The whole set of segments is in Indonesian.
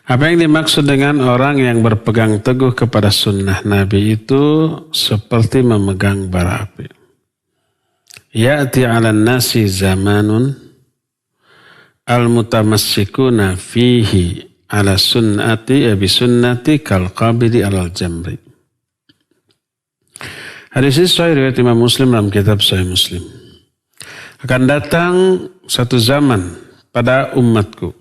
Apa yang dimaksud dengan orang yang berpegang teguh kepada sunnah Nabi itu seperti memegang bara api. Ya'ti 'alan nasi zamanun al-mutamassikuna fihi 'ala sunnati bi sunnati kal qabidi 'alal jamri. Hadis ini sahih riwayat Imam Muslim dalam kitab Sahih Muslim. Akan datang satu zaman pada umatku,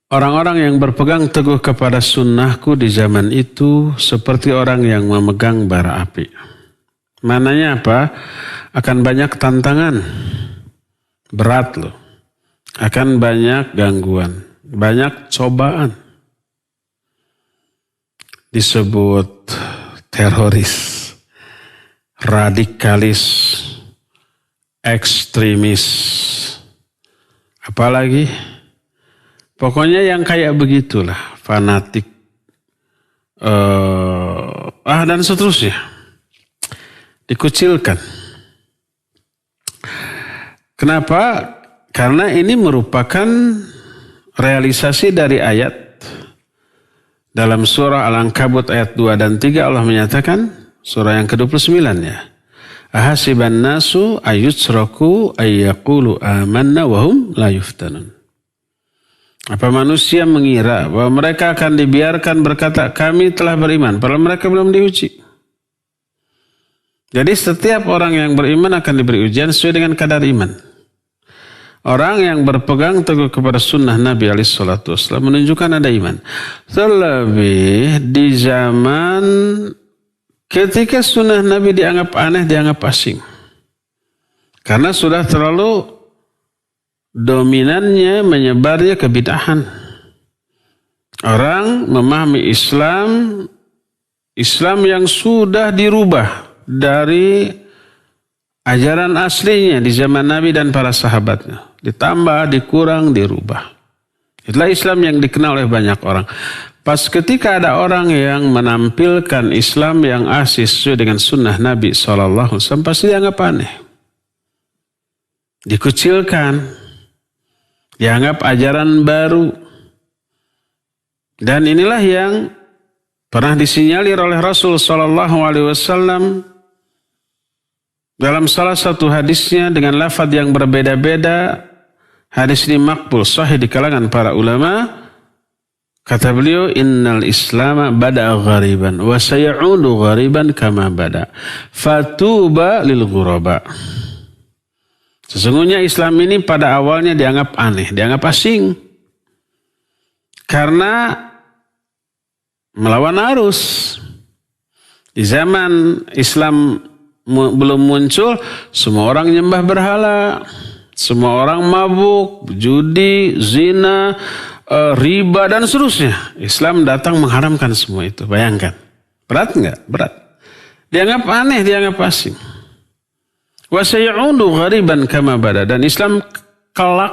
orang-orang yang berpegang teguh kepada sunnahku di zaman itu seperti orang yang memegang bara api. Mananya apa? Akan banyak tantangan. Berat loh. Akan banyak gangguan. Banyak cobaan. Disebut teroris, radikalis, ekstremis. Apalagi? Pokoknya yang kayak begitulah, fanatik, dan seterusnya, dikucilkan. Kenapa? Karena ini merupakan realisasi dari ayat dalam surah Al-Ankabut ayat 2 dan 3 Allah menyatakan, surah yang ke-29 ya. Ahasiban nasu ayyutsraku ayyaqulu amanna wahum la yuftanun. Apa manusia mengira bahwa mereka akan dibiarkan berkata kami telah beriman padahal mereka belum diuji. Jadi setiap orang yang beriman akan diberi ujian sesuai dengan kadar iman. Orang yang berpegang teguh kepada sunnah Nabi SAW menunjukkan ada iman. Terlebih di zaman ketika sunnah Nabi dianggap aneh, dianggap asing. Karena sudah terlalu dominannya menyebarnya kebid'ahan. Orang memahami Islam yang sudah dirubah dari ajaran aslinya di zaman Nabi dan para sahabatnya. Ditambah, dikurang, dirubah. Itulah Islam yang dikenal oleh banyak orang. Pas ketika ada orang yang menampilkan Islam yang asli sesuai dengan sunnah Nabi SAW, pasti dianggap aneh. Dikucilkan. Dianggap ajaran baru. Dan inilah yang pernah disinyalir oleh Rasul SAW dalam salah satu hadisnya dengan lafaz yang berbeda-beda. Hadis ini makbul sahih di kalangan para ulama. Kata beliau, innal islama bada'a ghariban wa sayaudu ghariban kama bada. Fatuba lil ghuraba. Sesungguhnya Islam ini pada awalnya dianggap aneh, dianggap asing. Karena melawan arus. Di zaman Islam belum muncul, semua orang nyembah berhala. Semua orang mabuk, judi, zina, riba, dan seterusnya. Islam datang mengharamkan semua itu. Bayangkan. Berat enggak? Berat. Dianggap aneh, dianggap asing. Wa sayaudu ghariban kama bada. Dan Islam kelak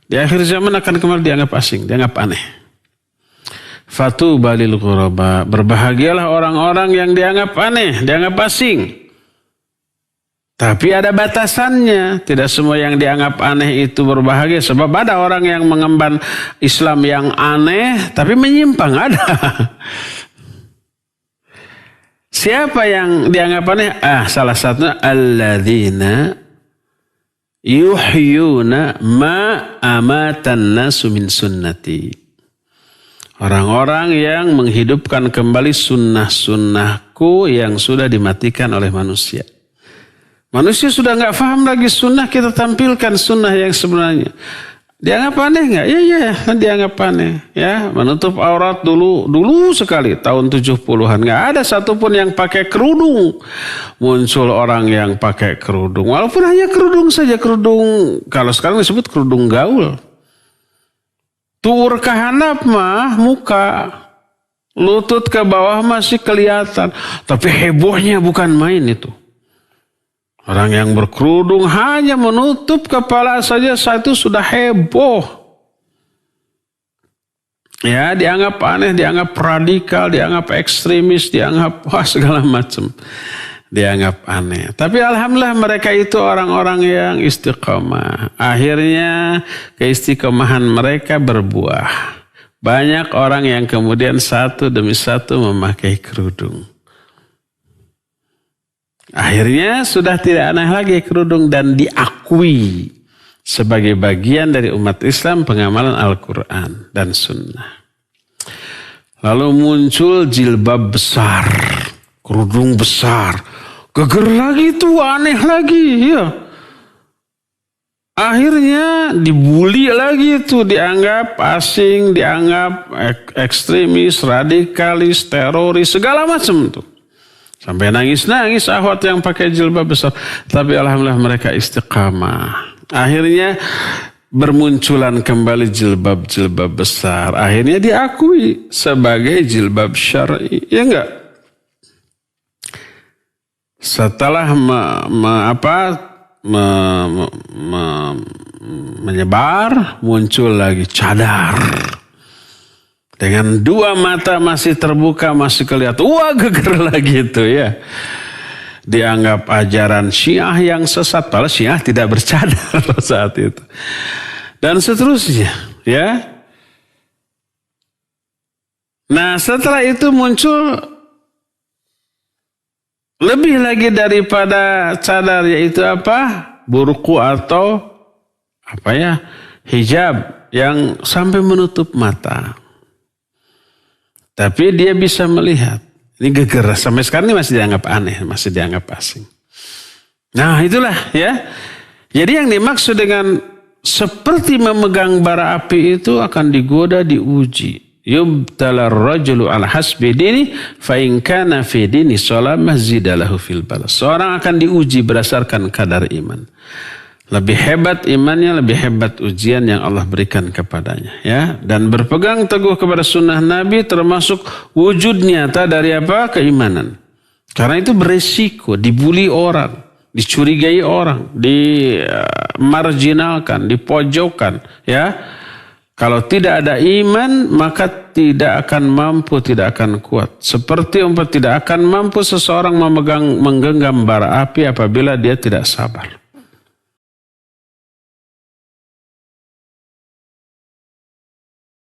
di akhir zaman akan kembali dianggap asing, dianggap aneh. Fatuba lil ghuraba. Berbahagialah orang-orang yang dianggap aneh, dianggap asing. Tapi ada batasannya. Tidak semua yang dianggap aneh itu berbahagia. Sebab ada orang yang mengemban Islam yang aneh tapi menyimpang. Ada. Siapa yang dianggap aneh? Salah satunya alladzina yuhyuna ma amatan nasu min sunnati. Orang-orang yang menghidupkan kembali sunnah-sunnahku yang sudah dimatikan oleh manusia. Manusia sudah nggak paham lagi sunnah, kita tampilkan sunnah yang sebenarnya. Dianggap aneh nggak? Iya, dianggap aneh. Ya, menutup aurat dulu sekali tahun 70-an. Nggak ada satupun yang pakai kerudung. Muncul orang yang pakai kerudung. Walaupun hanya kerudung saja, kerudung. Kalau sekarang disebut kerudung gaul. Tuur ke handap mah muka. Lutut ke bawah masih kelihatan. Tapi hebohnya bukan main itu. Orang yang berkerudung hanya menutup kepala saja saat itu sudah heboh. Ya, dianggap aneh, dianggap radikal, dianggap ekstremis, dianggap segala macam. dianggap aneh. Tapi alhamdulillah mereka itu orang-orang yang istiqomah. Akhirnya keistiqomahan mereka berbuah. Banyak orang yang kemudian satu demi satu memakai kerudung. Akhirnya sudah tidak aneh lagi kerudung dan diakui sebagai bagian dari umat Islam pengamalan Al-Quran dan Sunnah. Lalu muncul jilbab besar, kerudung besar, geger lagi tuh, aneh lagi, ya. Akhirnya dibully lagi itu, dianggap asing, dianggap ekstremis, radikalis, teroris, segala macam tuh. Sampai nangis-nangis akhwat yang pakai jilbab besar. Tapi alhamdulillah mereka istiqamah. Akhirnya bermunculan kembali jilbab-jilbab besar. Akhirnya diakui sebagai jilbab syar'i. Ya enggak? Setelah menyebar, muncul lagi cadar. Dengan dua mata masih terbuka, masih kelihatan. Wah, geger lagi itu ya. Dianggap ajaran Syiah yang sesat. Padahal Syiah tidak bercadar saat itu. Dan seterusnya. Ya. Nah, setelah itu muncul lebih lagi daripada cadar, yaitu apa? Burqu atau apa ya? Hijab yang sampai menutup mata. Tapi dia bisa melihat. Ini geger. Sampai sekarang ini masih dianggap aneh. Masih dianggap asing. Nah itulah ya. Jadi yang dimaksud dengan seperti memegang bara api itu akan digoda, diuji. Yubtala rajulu ala hasbi dini fa in kana fi dini salamah zidalahu fil bala. Seorang akan diuji berdasarkan kadar iman. Lebih hebat imannya, lebih hebat ujian yang Allah berikan kepadanya. Ya, dan berpegang teguh kepada sunnah Nabi termasuk wujud nyata dari apa? Keimanan. Karena itu beresiko, dibuli orang, dicurigai orang, dimarginalkan, dipojokkan. Ya, kalau tidak ada iman maka tidak akan mampu, tidak akan kuat. Seperti umpama tidak akan mampu seseorang menggenggam bara api apabila dia tidak sabar.